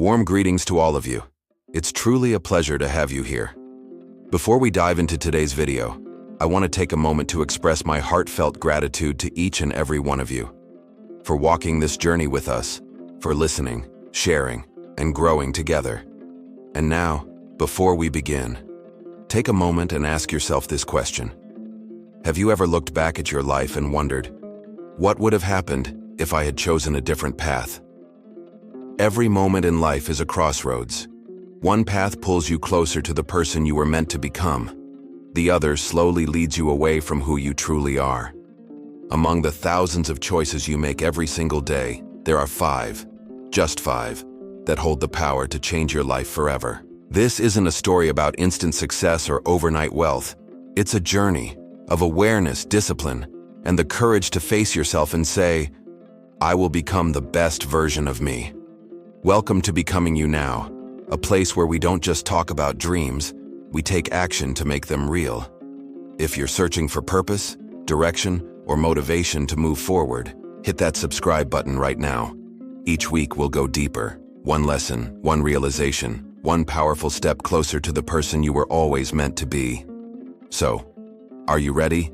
Warm greetings to all of you. It's truly a pleasure to have you here. Before we dive into today's video, I want to take a moment to express my heartfelt gratitude to each and every one of you for walking this journey with us, for listening, sharing, and growing together. And now, before we begin, take a moment and ask yourself this question. Have you ever looked back at your life and wondered, what would have happened if I had chosen a different path? Every moment in life is a crossroads. One path pulls you closer to the person you were meant to become. The other slowly leads you away from who you truly are. Among the thousands of choices you make every single day, there are five, just five, that hold the power to change your life forever. This isn't a story about instant success or overnight wealth. It's a journey of awareness, discipline, and the courage to face yourself and say, I will become the best version of me. Welcome to Becoming You Now, a place where we don't just talk about dreams, we take action to make them real. If you're searching for purpose, direction, or motivation to move forward, hit that subscribe button right now. Each week we'll go deeper. One lesson, one realization, one powerful step closer to the person you were always meant to be. So, are you ready?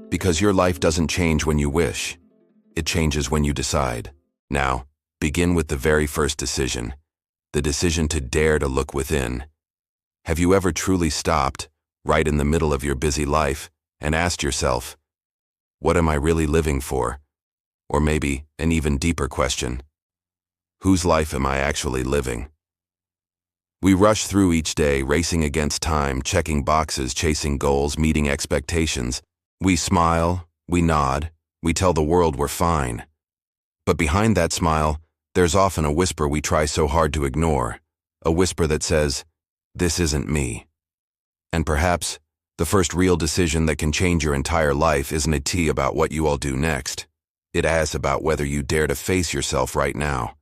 Because your life doesn't change when you wish. It changes when you decide. Now, begin with the very first decision, the decision to dare to look within. Have you ever truly stopped, right in the middle of your busy life, and asked yourself, what am I really living for? Or maybe an even deeper question, whose life am I actually living? We rush through each day, racing against time, checking boxes, chasing goals, meeting expectations. We smile, we nod, we tell the world we're fine. But behind that smile, there's often a whisper we try so hard to ignore, a whisper that says, this isn't me. And perhaps, the first real decision that can change your entire life isn't a tea about what you all do next. It asks about whether you dare to face yourself right now.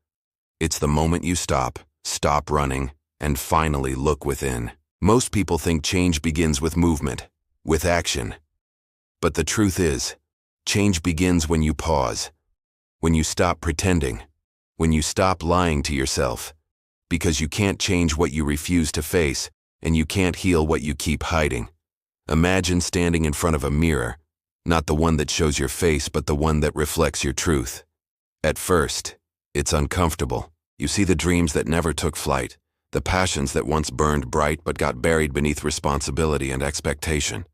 It's the moment you stop running, and finally look within. Most people think change begins with movement, with action. But the truth is, change begins when you pause, when you stop pretending, when you stop lying to yourself, because you can't change what you refuse to face, and you can't heal what you keep hiding. Imagine standing in front of a mirror, not the one that shows your face, but the one that reflects your truth. At first, it's uncomfortable. You see the dreams that never took flight, the passions that once burned bright but got buried beneath responsibility and expectation.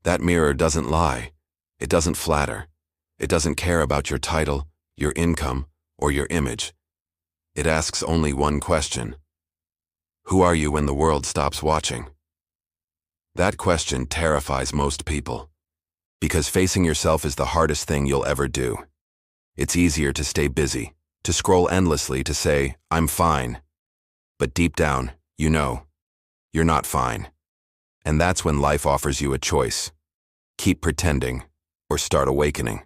That mirror doesn't lie. It doesn't flatter. It doesn't care about your title, your income, or your image. It asks only one question. Who are you when the world stops watching? That question terrifies most people, because facing yourself is the hardest thing you'll ever do. It's easier to stay busy, to scroll endlessly, to say, I'm fine. But deep down, you know, you're not fine. And that's when life offers you a choice. Keep pretending, or start awakening.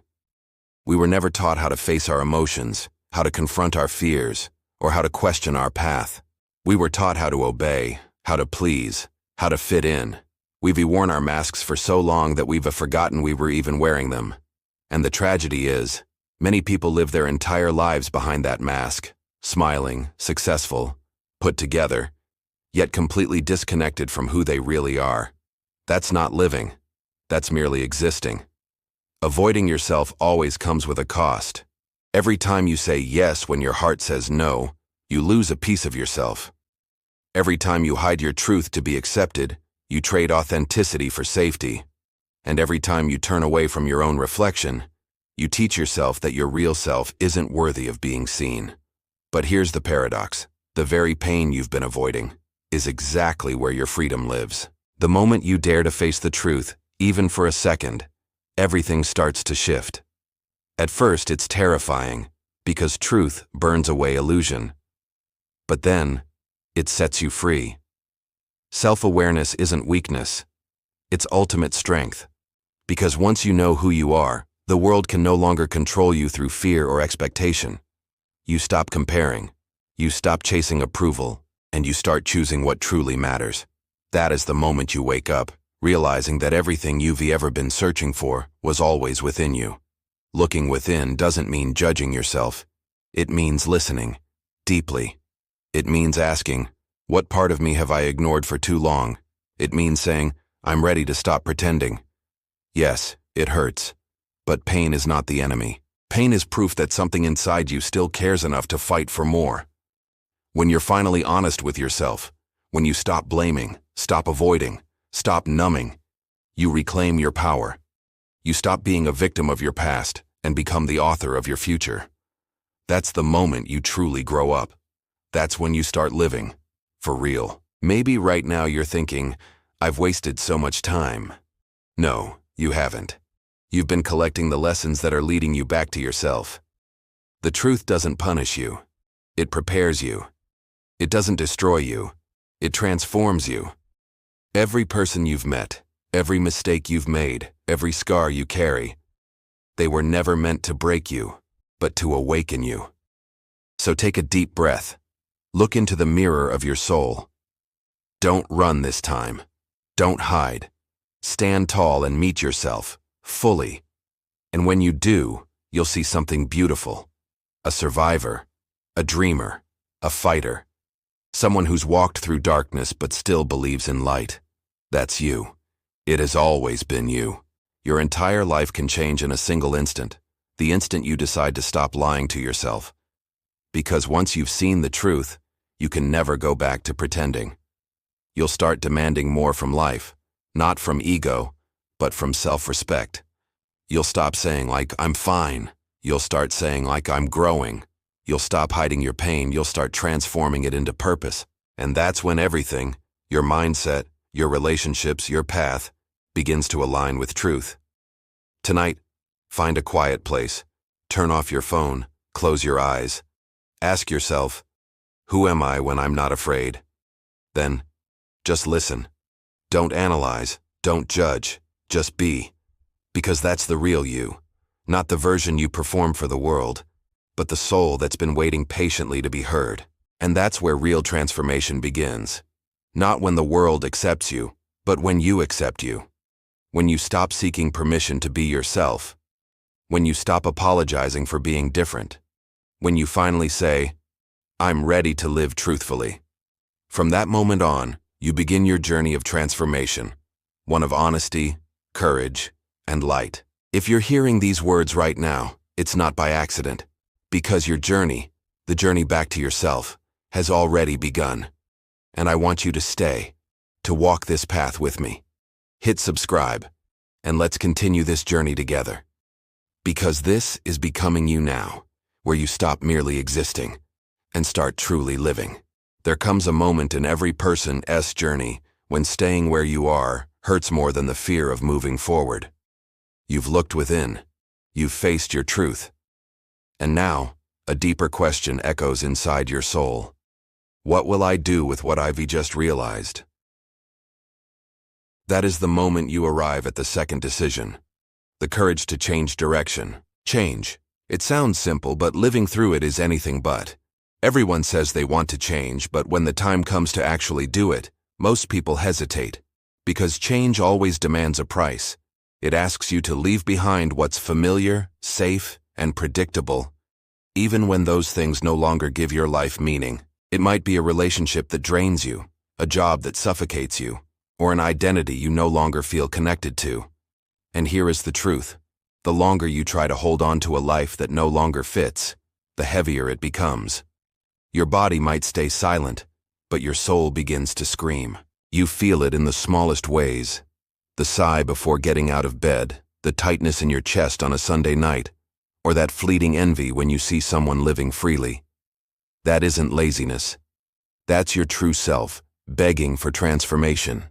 We were never taught how to face our emotions, how to confront our fears, or how to question our path. We were taught how to obey, how to please, how to fit in. We've worn our masks for so long that we've forgotten we were even wearing them. And the tragedy is, many people live their entire lives behind that mask, smiling, successful, put together, yet completely disconnected from who they really are. That's not living. That's merely existing. Avoiding yourself always comes with a cost. Every time you say yes when your heart says no, you lose a piece of yourself. Every time you hide your truth to be accepted, you trade authenticity for safety. And every time you turn away from your own reflection, you teach yourself that your real self isn't worthy of being seen. But here's the paradox. The very pain you've been avoiding is exactly where your freedom lives. The moment you dare to face the truth, even for a second, everything starts to shift. At first, it's terrifying, because truth burns away illusion. But then, it sets you free. Self-awareness isn't weakness. It's ultimate strength. Because once you know who you are, the world can no longer control you through fear or expectation. You stop comparing. You stop chasing approval, and you start choosing what truly matters. That is the moment you wake up, realizing that everything you've ever been searching for was always within you. Looking within doesn't mean judging yourself. It means listening, deeply. It means asking, what part of me have I ignored for too long? It means saying, I'm ready to stop pretending. Yes, it hurts. But pain is not the enemy. Pain is proof that something inside you still cares enough to fight for more. When you're finally honest with yourself, when you stop blaming, stop avoiding, stop numbing, you reclaim your power. You stop being a victim of your past and become the author of your future. That's the moment you truly grow up. That's when you start living. For real. Maybe right now you're thinking, I've wasted so much time. No, you haven't. You've been collecting the lessons that are leading you back to yourself. The truth doesn't punish you. It prepares you. It doesn't destroy you. It transforms you. Every person you've met, every mistake you've made, every scar you carry, they were never meant to break you, but to awaken you. So take a deep breath. Look into the mirror of your soul. Don't run this time. Don't hide. Stand tall and meet yourself, fully. And when you do, you'll see something beautiful. A survivor, a dreamer, a fighter. Someone who's walked through darkness but still believes in light. That's you. It has always been you. Your entire life can change in a single instant, the instant you decide to stop lying to yourself. Because once you've seen the truth, you can never go back to pretending. You'll start demanding more from life, not from ego, but from self-respect. You'll stop saying like, I'm fine. You'll start saying like, I'm growing. You'll stop hiding your pain. You'll start transforming it into purpose. And that's when everything, your mindset, your relationships, your path, begins to align with truth. Tonight, find a quiet place. Turn off your phone. Close your eyes. Ask yourself, who am I when I'm not afraid? Then, just listen. Don't analyze. Don't judge. Just be. Because that's the real you. Not the version you perform for the world, but the soul that's been waiting patiently to be heard. And that's where real transformation begins. Not when the world accepts you, but when you accept you. When you stop seeking permission to be yourself. When you stop apologizing for being different. When you finally say, I'm ready to live truthfully. From that moment on, you begin your journey of transformation. One of honesty, courage, and light. If you're hearing these words right now, it's not by accident. Because your journey, the journey back to yourself, has already begun. And I want you to stay, to walk this path with me. Hit subscribe, and let's continue this journey together. Because this is Becoming You Now, where you stop merely existing and start truly living. There comes a moment in every person's journey when staying where you are hurts more than the fear of moving forward. You've looked within. You've faced your truth. And now, a deeper question echoes inside your soul. What will I do with what I've just realized? That is the moment you arrive at the second decision. The courage to change direction. Change. It sounds simple, but living through it is anything but. Everyone says they want to change, but when the time comes to actually do it, most people hesitate. Because change always demands a price. It asks you to leave behind what's familiar, safe, and predictable. Even when those things no longer give your life meaning. It might be a relationship that drains you, a job that suffocates you, or an identity you no longer feel connected to. And here is the truth. The longer you try to hold on to a life that no longer fits, the heavier it becomes. Your body might stay silent, but your soul begins to scream. You feel it in the smallest ways. The sigh before getting out of bed, the tightness in your chest on a Sunday night, or that fleeting envy when you see someone living freely. That isn't laziness. That's your true self, begging for transformation.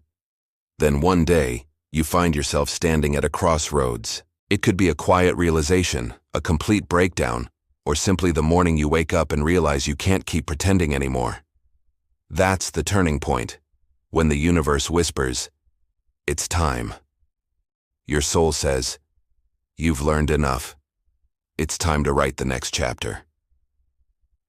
Then one day, you find yourself standing at a crossroads. It could be a quiet realization, a complete breakdown, or simply the morning you wake up and realize you can't keep pretending anymore. That's the turning point, when the universe whispers, it's time. Your soul says, you've learned enough. It's time to write the next chapter.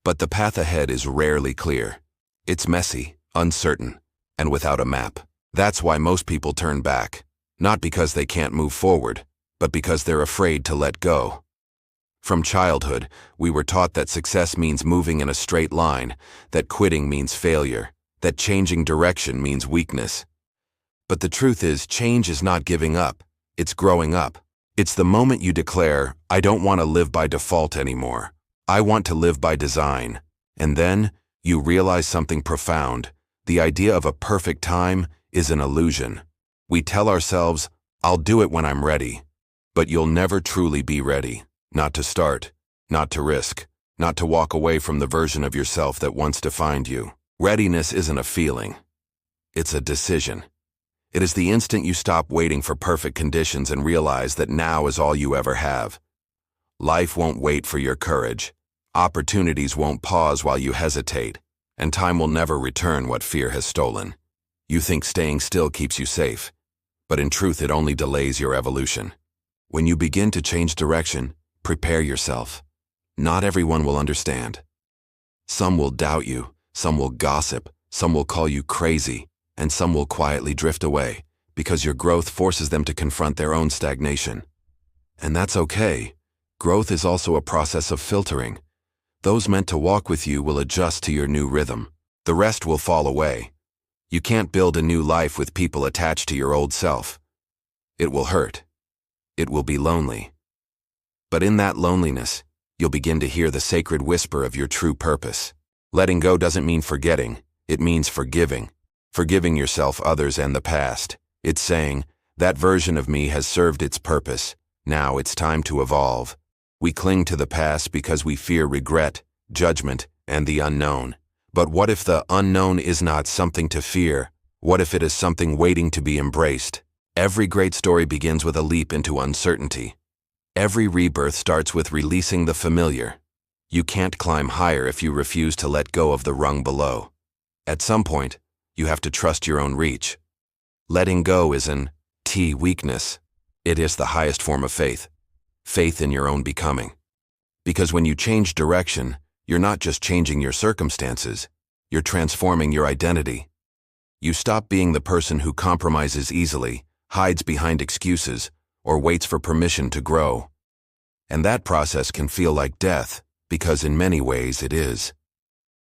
But the path ahead is rarely clear. It's messy, uncertain, and without a map. That's why most people turn back, not because they can't move forward, but because they're afraid to let go. From childhood, we were taught that success means moving in a straight line, that quitting means failure, that changing direction means weakness. But the truth is, change is not giving up, it's growing up. It's the moment you declare, I don't want to live by default anymore. I want to live by design. And then, you realize something profound. The idea of a perfect time is an illusion. We tell ourselves, I'll do it when I'm ready. But you'll never truly be ready. Not to start, not to risk, not to walk away from the version of yourself that once defined you. Readiness isn't a feeling. It's a decision. It is the instant you stop waiting for perfect conditions and realize that now is all you ever have. Life won't wait for your courage. Opportunities won't pause while you hesitate, and time will never return what fear has stolen. You think staying still keeps you safe, but in truth it only delays your evolution. When you begin to change direction, prepare yourself. Not everyone will understand. Some will doubt you, some will gossip, some will call you crazy, and some will quietly drift away, because your growth forces them to confront their own stagnation. And that's okay. Growth is also a process of filtering. Those meant to walk with you will adjust to your new rhythm. The rest will fall away. You can't build a new life with people attached to your old self. It will hurt. It will be lonely. But in that loneliness, you'll begin to hear the sacred whisper of your true purpose. Letting go doesn't mean forgetting, it means forgiving. Forgiving yourself, others, and the past. It's saying, that version of me has served its purpose. Now it's time to evolve. We cling to the past because we fear regret, judgment, and the unknown. But what if the unknown is not something to fear? What if it is something waiting to be embraced? Every great story begins with a leap into uncertainty. Every rebirth starts with releasing the familiar. You can't climb higher if you refuse to let go of the rung below. At some point, you have to trust your own reach. Letting go is an weakness. It is the highest form of faith. Faith in your own becoming. Because when you change direction, you're not just changing your circumstances, you're transforming your identity. You stop being the person who compromises easily, hides behind excuses, or waits for permission to grow. And that process can feel like death, because in many ways it is.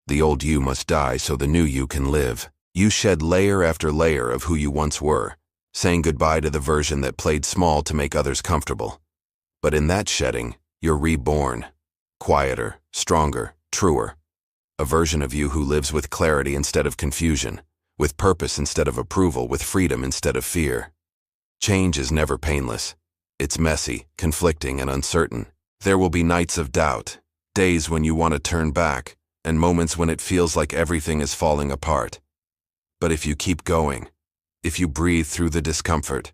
The old you must die so the new you can live. You shed layer after layer of who you once were, saying goodbye to the version that played small to make others comfortable. But in that shedding, you're reborn. Quieter, stronger, truer. A version of you who lives with clarity instead of confusion, with purpose instead of approval, with freedom instead of fear. Change is never painless. It's messy, conflicting, and uncertain. There will be nights of doubt, days when you want to turn back, and moments when it feels like everything is falling apart. But if you keep going, if you breathe through the discomfort,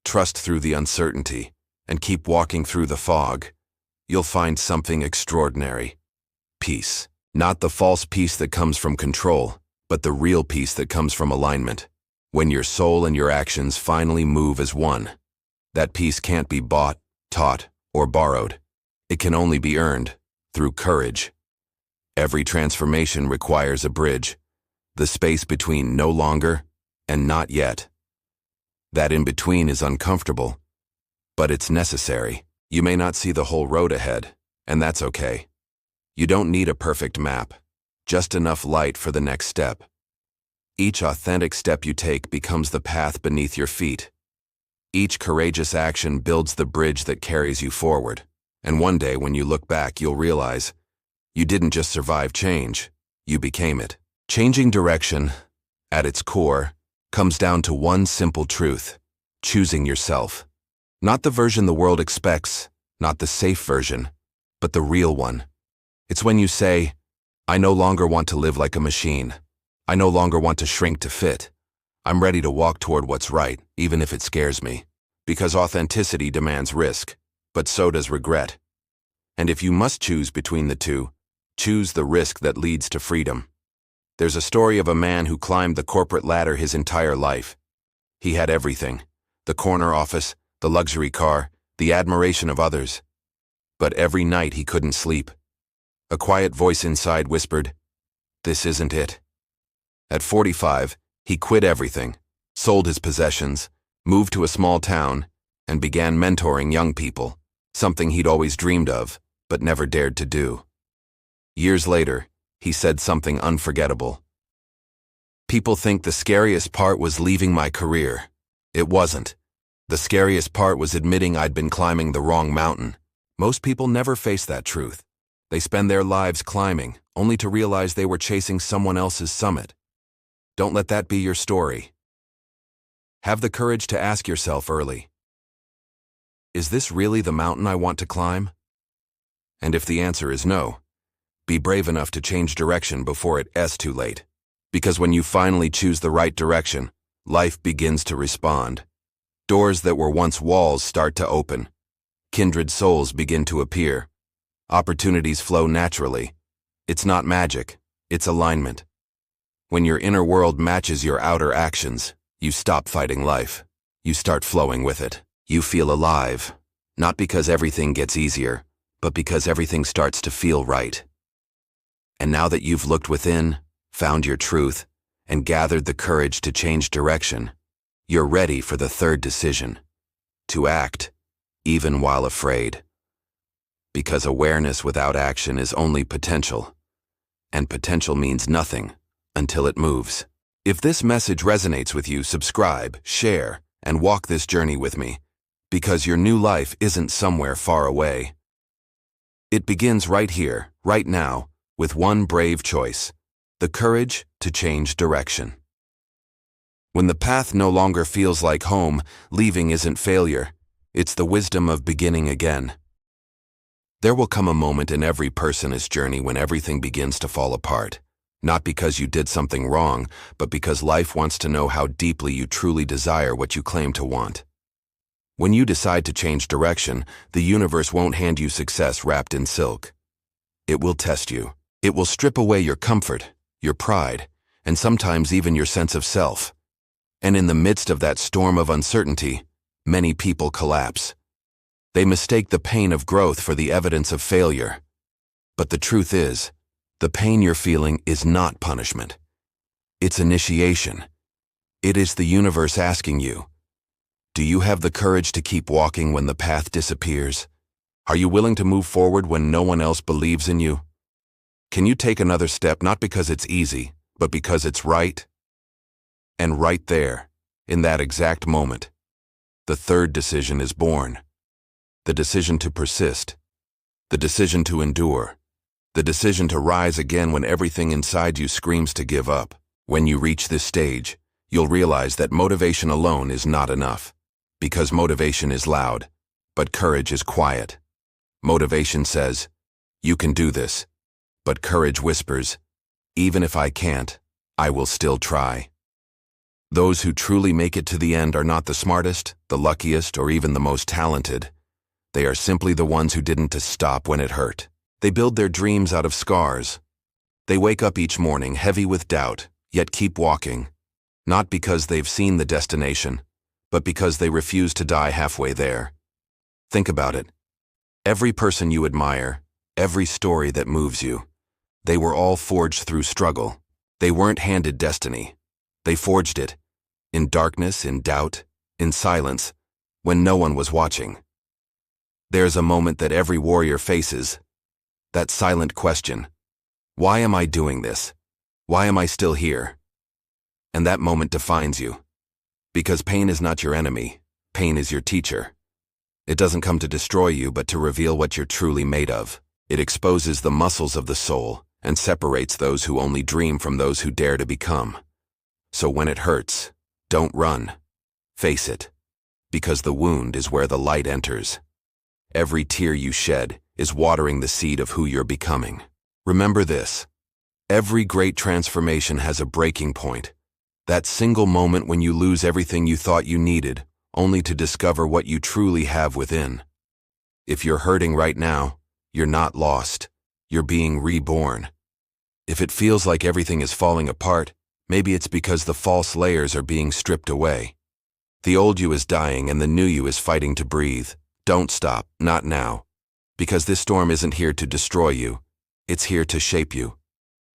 trust through the uncertainty, and keep walking through the fog, you'll find something extraordinary. Peace. Not the false peace that comes from control, but the real peace that comes from alignment. When your soul and your actions finally move as one. That peace can't be bought, taught, or borrowed. It can only be earned through courage. Every transformation requires a bridge. The space between no longer and not yet. That in between is uncomfortable, but it's necessary. You may not see the whole road ahead, and that's okay. You don't need a perfect map, just enough light for the next step. Each authentic step you take becomes the path beneath your feet. Each courageous action builds the bridge that carries you forward. And one day when you look back, you'll realize you didn't just survive change, you became it. Changing direction, at its core, comes down to one simple truth: choosing yourself. Not the version the world expects, not the safe version, but the real one. It's when you say, I no longer want to live like a machine. I no longer want to shrink to fit. I'm ready to walk toward what's right, even if it scares me. Because authenticity demands risk, but so does regret. And if you must choose between the two, choose the risk that leads to freedom. There's a story of a man who climbed the corporate ladder his entire life. He had everything: the corner office, the luxury car, the admiration of others. But every night he couldn't sleep. A quiet voice inside whispered, "This isn't it." At 45, he quit everything, sold his possessions, moved to a small town, and began mentoring young people, something he'd always dreamed of, but never dared to do. Years later, he said something unforgettable. "People think the scariest part was leaving my career. It wasn't. The scariest part was admitting I'd been climbing the wrong mountain. Most people never face that truth. They spend their lives climbing, only to realize they were chasing someone else's summit. Don't let that be your story. Have the courage to ask yourself early, is this really the mountain I want to climb? And if the answer is no, be brave enough to change direction before it's too late. Because when you finally choose the right direction, life begins to respond. Doors that were once walls start to open. Kindred souls begin to appear. Opportunities flow naturally. It's not magic, it's alignment. When your inner world matches your outer actions, you stop fighting life. You start flowing with it. You feel alive, not because everything gets easier, but because everything starts to feel right. And now that you've looked within, found your truth, and gathered the courage to change direction, you're ready for the third decision: to act, even while afraid. Because awareness without action is only potential, and potential means nothing until it moves. If this message resonates with you, subscribe, share, and walk this journey with me, because your new life isn't somewhere far away. It begins right here, right now, with one brave choice: the courage to change direction. When the path no longer feels like home, leaving isn't failure. It's the wisdom of beginning again. There will come a moment in every person's journey when everything begins to fall apart. Not because you did something wrong, but because life wants to know how deeply you truly desire what you claim to want. When you decide to change direction, the universe won't hand you success wrapped in silk. It will test you. It will strip away your comfort, your pride, and sometimes even your sense of self. And in the midst of that storm of uncertainty, many people collapse. They mistake the pain of growth for the evidence of failure. But the truth is, the pain you're feeling is not punishment. It's initiation. It is the universe asking you, do you have the courage to keep walking when the path disappears? Are you willing to move forward when no one else believes in you? Can you take another step not because it's easy, but because it's right? And right there, in that exact moment, the third decision is born. The decision to persist. The decision to endure. The decision to rise again when everything inside you screams to give up. When you reach this stage, you'll realize that motivation alone is not enough. Because motivation is loud, but courage is quiet. Motivation says, you can do this. But courage whispers, even if I can't, I will still try. Those who truly make it to the end are not the smartest, the luckiest, or even the most talented. They are simply the ones who didn't stop when it hurt. They build their dreams out of scars. They wake up each morning heavy with doubt, yet keep walking. Not because they've seen the destination, but because they refuse to die halfway there. Think about it. Every person you admire, every story that moves you, they were all forged through struggle. They weren't handed destiny. They forged it. In darkness, in doubt, in silence, when no one was watching. There's a moment that every warrior faces. That silent question. Why am I doing this? Why am I still here? And that moment defines you. Because pain is not your enemy. Pain is your teacher. It doesn't come to destroy you, but to reveal what you're truly made of. It exposes the muscles of the soul and separates those who only dream from those who dare to become. So when it hurts, don't run. Face it. Because the wound is where the light enters. Every tear you shed is watering the seed of who you're becoming. Remember this. Every great transformation has a breaking point. That single moment when you lose everything you thought you needed, only to discover what you truly have within. If you're hurting right now, you're not lost. You're being reborn. If it feels like everything is falling apart, maybe it's because the false layers are being stripped away. The old you is dying and the new you is fighting to breathe. Don't stop, not now. Because this storm isn't here to destroy you. It's here to shape you.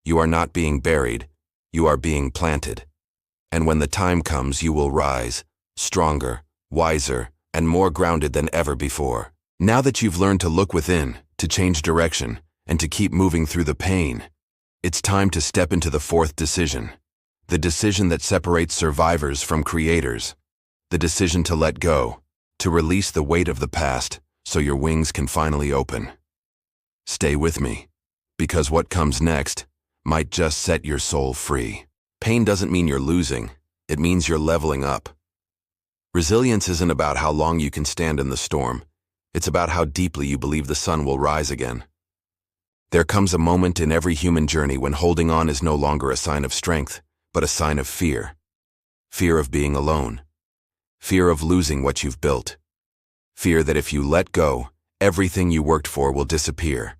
You are not being buried. You are being planted. And when the time comes, you will rise, stronger, wiser, and more grounded than ever before. Now that you've learned to look within, to change direction, and to keep moving through the pain. It's time to step into the fourth decision, the decision that separates survivors from creators, the decision to let go, to release the weight of the past so your wings can finally open. Stay with me, because what comes next might just set your soul free. Pain doesn't mean you're losing, it means you're leveling up. Resilience isn't about how long you can stand in the storm, it's about how deeply you believe the sun will rise again. There comes a moment in every human journey when holding on is no longer a sign of strength, but a sign of fear. Fear of being alone. Fear of losing what you've built. Fear that if you let go, everything you worked for will disappear.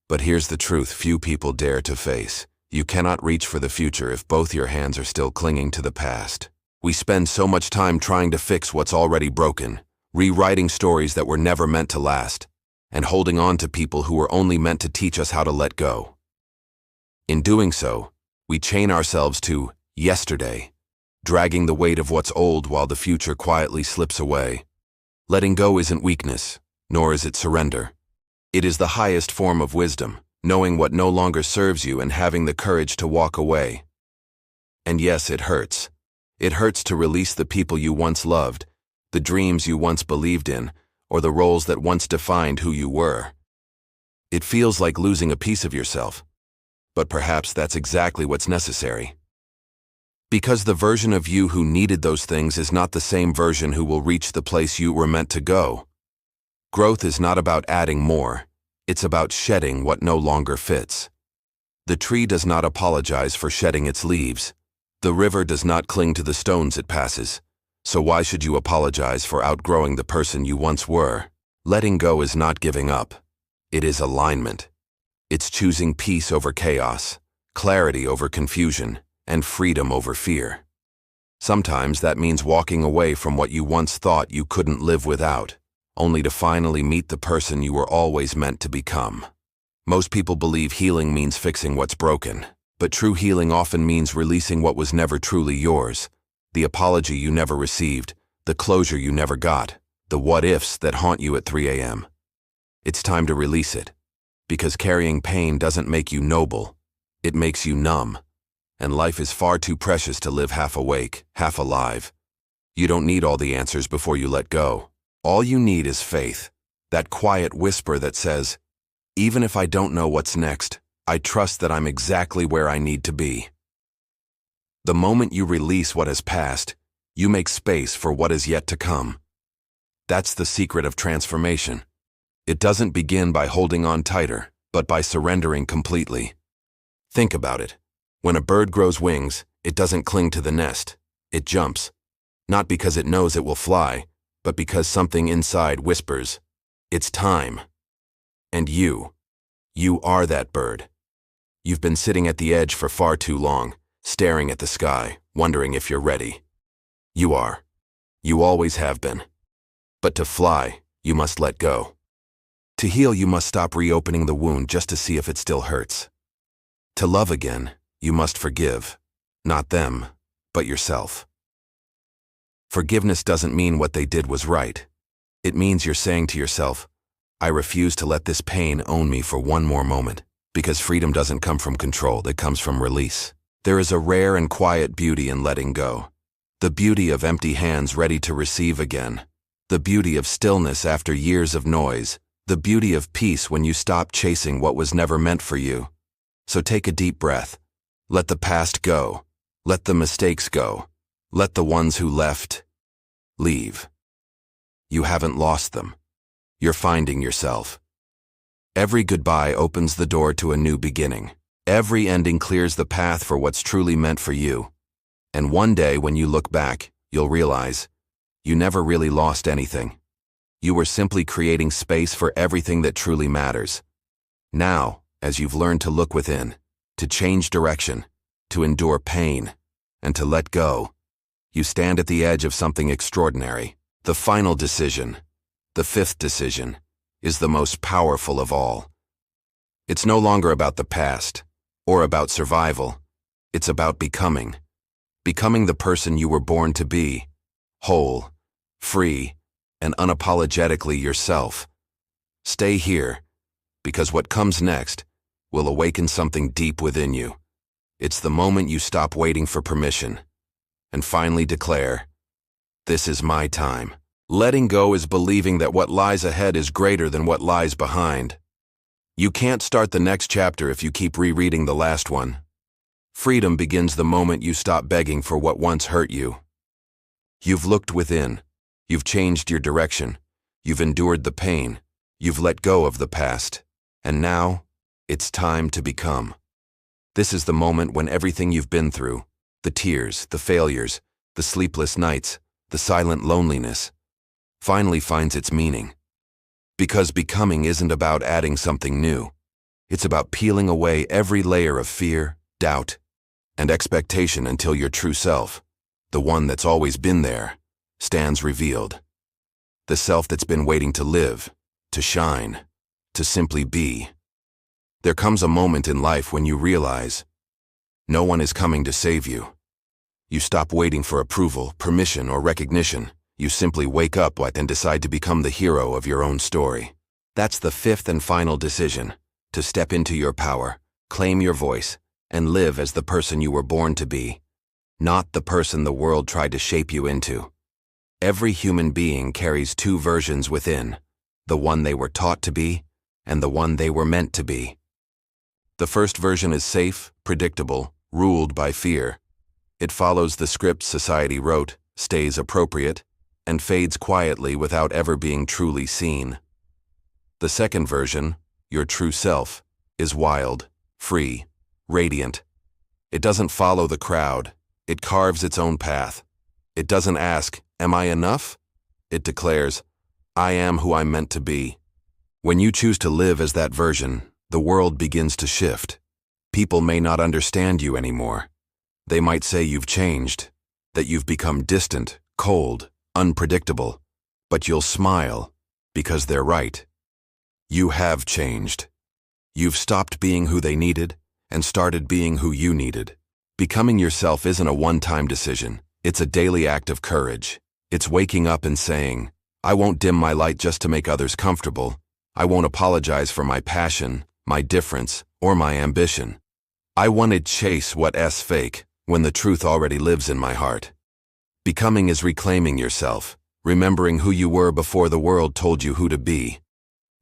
But here's the truth few people dare to face. You cannot reach for the future if both your hands are still clinging to the past. We spend so much time trying to fix what's already broken, rewriting stories that were never meant to last, and holding on to people who were only meant to teach us how to let go. In doing so, we chain ourselves to yesterday, dragging the weight of what's old while the future quietly slips away. Letting go isn't weakness, nor is it surrender. It is the highest form of wisdom, knowing what no longer serves you and having the courage to walk away. And yes, it hurts. It hurts to release the people you once loved, the dreams you once believed in, or the roles that once defined who you were. It feels like losing a piece of yourself, but perhaps that's exactly what's necessary. Because the version of you who needed those things is not the same version who will reach the place you were meant to go. Growth is not about adding more, it's about shedding what no longer fits. The tree does not apologize for shedding its leaves. The river does not cling to the stones it passes. So why should you apologize for outgrowing the person you once were? Letting go is not giving up. It is alignment. It's choosing peace over chaos, clarity over confusion, and freedom over fear. Sometimes that means walking away from what you once thought you couldn't live without, only to finally meet the person you were always meant to become. Most people believe healing means fixing what's broken, but true healing often means releasing what was never truly yours. The apology you never received, the closure you never got, the what-ifs that haunt you at 3 a.m. It's time to release it, because carrying pain doesn't make you noble, it makes you numb. And life is far too precious to live half awake, half alive. You don't need all the answers before you let go. All you need is faith, that quiet whisper that says, even if I don't know what's next, I trust that I'm exactly where I need to be. The moment you release what has passed, you make space for what is yet to come. That's the secret of transformation. It doesn't begin by holding on tighter, but by surrendering completely. Think about it. When a bird grows wings, it doesn't cling to the nest. It jumps. Not because it knows it will fly, but because something inside whispers, it's time. And you are that bird. You've been sitting at the edge for far too long, staring at the sky, wondering if you're ready. You are. You always have been. But to fly, you must let go. To heal, you must stop reopening the wound just to see if it still hurts. To love again, you must forgive. Not them, but yourself. Forgiveness doesn't mean what they did was right. It means you're saying to yourself, I refuse to let this pain own me for one more moment, because freedom doesn't come from control, it comes from release. There is a rare and quiet beauty in letting go. The beauty of empty hands ready to receive again. The beauty of stillness after years of noise. The beauty of peace when you stop chasing what was never meant for you. So take a deep breath. Let the past go. Let the mistakes go. Let the ones who left leave. You haven't lost them. You're finding yourself. Every goodbye opens the door to a new beginning. Every ending clears the path for what's truly meant for you. And one day when you look back, you'll realize you never really lost anything. You were simply creating space for everything that truly matters. Now, as you've learned to look within, to change direction, to endure pain, and to let go, you stand at the edge of something extraordinary. The final decision, the fifth decision, is the most powerful of all. It's no longer about the past, or about survival. It's about becoming. Becoming the person you were born to be, whole, free, and unapologetically yourself. Stay here, because what comes next will awaken something deep within you. It's the moment you stop waiting for permission and finally declare, "This is my time." Letting go is believing that what lies ahead is greater than what lies behind. You can't start the next chapter if you keep rereading the last one. Freedom begins the moment you stop begging for what once hurt you. You've looked within. You've changed your direction. You've endured the pain. You've let go of the past. And now, it's time to become. This is the moment when everything you've been through, the tears, the failures, the sleepless nights, the silent loneliness, finally finds its meaning. Because becoming isn't about adding something new. It's about peeling away every layer of fear, doubt, and expectation until your true self, the one that's always been there, stands revealed. The self that's been waiting to live, to shine, to simply be. There comes a moment in life when you realize no one is coming to save you. You stop waiting for approval, permission, or recognition. You simply wake up and decide to become the hero of your own story. That's the fifth and final decision, to step into your power, claim your voice, and live as the person you were born to be, not the person the world tried to shape you into. Every human being carries two versions within, the one they were taught to be and the one they were meant to be. The first version is safe, predictable, ruled by fear. It follows the script society wrote, stays appropriate, and fades quietly without ever being truly seen. The second version, your true self, is wild, free, radiant. It doesn't follow the crowd. It carves its own path. It doesn't ask, "Am I enough?" It declares, "I am who I'm meant to be." When you choose to live as that version, the world begins to shift. People may not understand you anymore. They might say you've changed, that you've become distant, cold, unpredictable, but you'll smile because they're right. You have changed. You've stopped being who they needed and started being who you needed. Becoming yourself isn't a one-time decision. It's a daily act of courage. It's waking up and saying, "I won't dim my light just to make others comfortable. I won't apologize for my passion, my difference, or my ambition. I want to chase what's fake when the truth already lives in my heart." Becoming is reclaiming yourself, remembering who you were before the world told you who to be,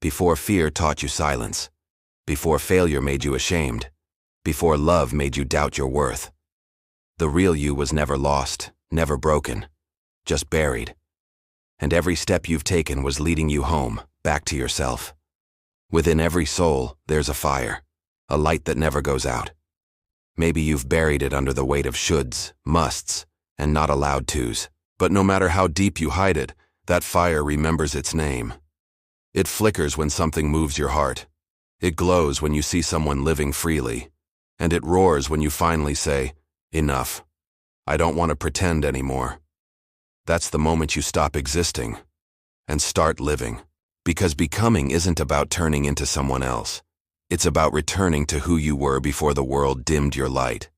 before fear taught you silence, before failure made you ashamed, before love made you doubt your worth. The real you was never lost, never broken, just buried. And every step you've taken was leading you home, back to yourself. Within every soul, there's a fire, a light that never goes out. Maybe you've buried it under the weight of shoulds, musts, and not allowed tos. But no matter how deep you hide it, that fire remembers its name. It flickers when something moves your heart. It glows when you see someone living freely. And it roars when you finally say, "Enough. I don't want to pretend anymore." That's the moment you stop existing and start living. Because becoming isn't about turning into someone else. It's about returning to who you were before the world dimmed your light.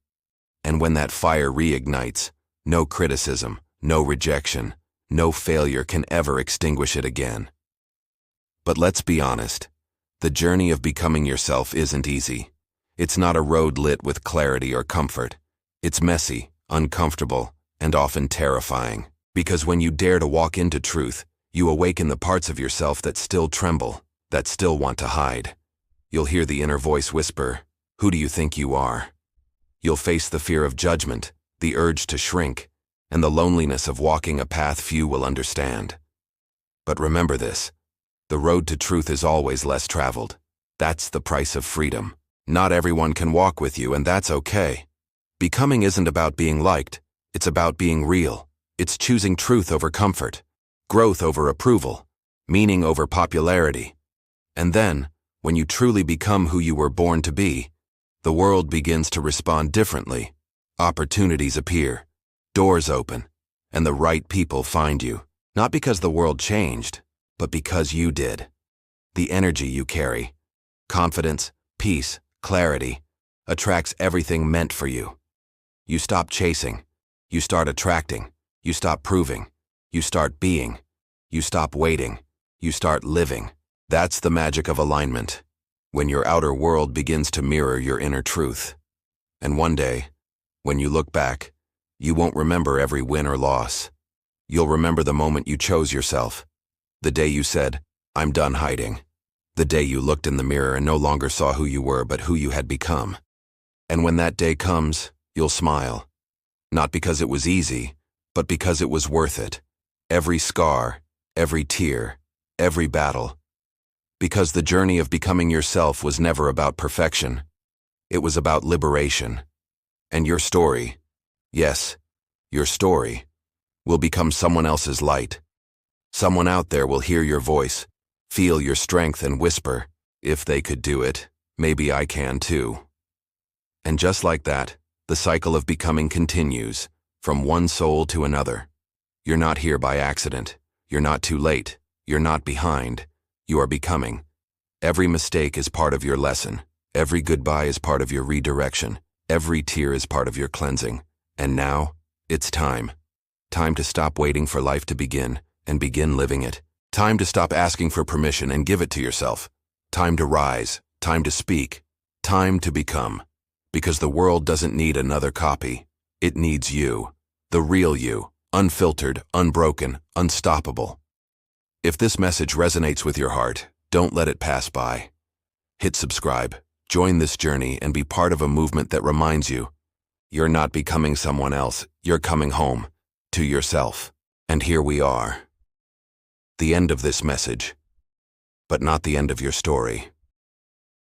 And when that fire reignites, no criticism, no rejection, no failure can ever extinguish it again. But let's be honest, the journey of becoming yourself isn't easy. It's not a road lit with clarity or comfort. It's messy, uncomfortable, and often terrifying. Because when you dare to walk into truth, you awaken the parts of yourself that still tremble, that still want to hide. You'll hear the inner voice whisper, "Who do you think you are?" You'll face the fear of judgment, the urge to shrink, and the loneliness of walking a path few will understand. But remember this, the road to truth is always less traveled. That's the price of freedom. Not everyone can walk with you, and that's okay. Becoming isn't about being liked, it's about being real. It's choosing truth over comfort, growth over approval, meaning over popularity. And then, when you truly become who you were born to be, the world begins to respond differently. Opportunities appear, doors open, and the right people find you. Not because the world changed, but because you did. The energy you carry, confidence, peace, clarity, attracts everything meant for you. You stop chasing, you start attracting, you stop proving, you start being, you stop waiting, you start living. That's the magic of alignment. when your outer world begins to mirror your inner truth. And one day, when you look back, you won't remember every win or loss. You'll remember the moment you chose yourself, the day you said, "I'm done hiding," the day you looked in the mirror and no longer saw who you were but who you had become. And when that day comes, you'll smile, not because it was easy, but because it was worth it. Every scar, every tear, every battle. Because the journey of becoming yourself was never about perfection. It was about liberation. And your story, yes, your story, will become someone else's light. Someone out there will hear your voice, feel your strength and whisper, "If they could do it, maybe I can too." And just like that, the cycle of becoming continues, from one soul to another. You're not here by accident. You're not too late. You're not behind. You are becoming. Every mistake is part of your lesson. Every goodbye is part of your redirection. Every tear is part of your cleansing. And now, it's time. Time to stop waiting for life to begin and begin living it. Time to stop asking for permission and give it to yourself. Time to rise. Time to speak. Time to become. Because the world doesn't need another copy. It needs you. The real you. Unfiltered, unbroken, unstoppable. If this message resonates with your heart, don't let it pass by. Hit subscribe, join this journey, and be part of a movement that reminds you, you're not becoming someone else, you're coming home, to yourself. And here we are. The end of this message, but not the end of your story.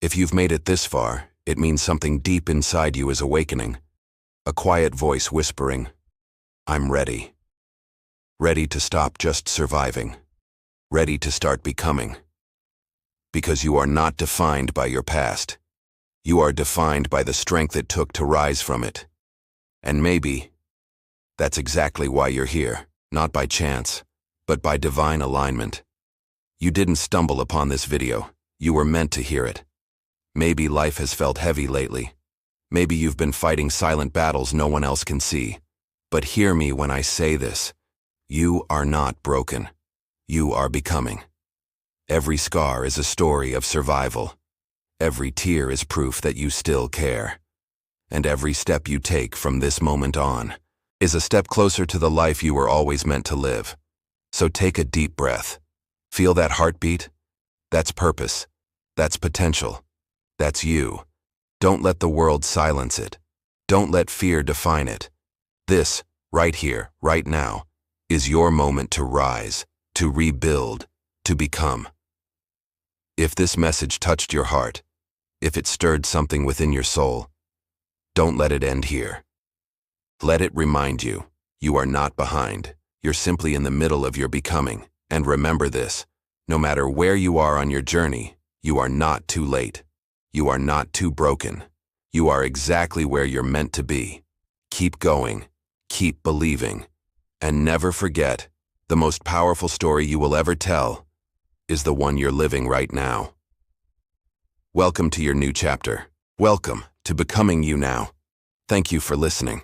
If you've made it this far, it means something deep inside you is awakening. A quiet voice whispering, "I'm ready." Ready to stop just surviving. Ready to start becoming. Because you are not defined by your past. You are defined by the strength it took to rise from it. And maybe that's exactly why you're here, not by chance, but by divine alignment. You didn't stumble upon this video. You were meant to hear it. Maybe life has felt heavy lately. Maybe you've been fighting silent battles no one else can see. But hear me when I say this. You are not broken. You are becoming. Every scar is a story of survival. Every tear is proof that you still care. And every step you take from this moment on is a step closer to the life you were always meant to live. So take a deep breath. Feel that heartbeat? That's purpose. That's potential. That's you. Don't let the world silence it. Don't let fear define it. This, right here, right now, is your moment to rise, to rebuild, to become. If this message touched your heart, if it stirred something within your soul, don't let it end here. Let it remind you, you are not behind. You're simply in the middle of your becoming. And remember this, no matter where you are on your journey, you are not too late. You are not too broken. You are exactly where you're meant to be. Keep going, keep believing, and never forget, the most powerful story you will ever tell is the one you're living right now. Welcome to your new chapter. Welcome to becoming you now. Thank you for listening.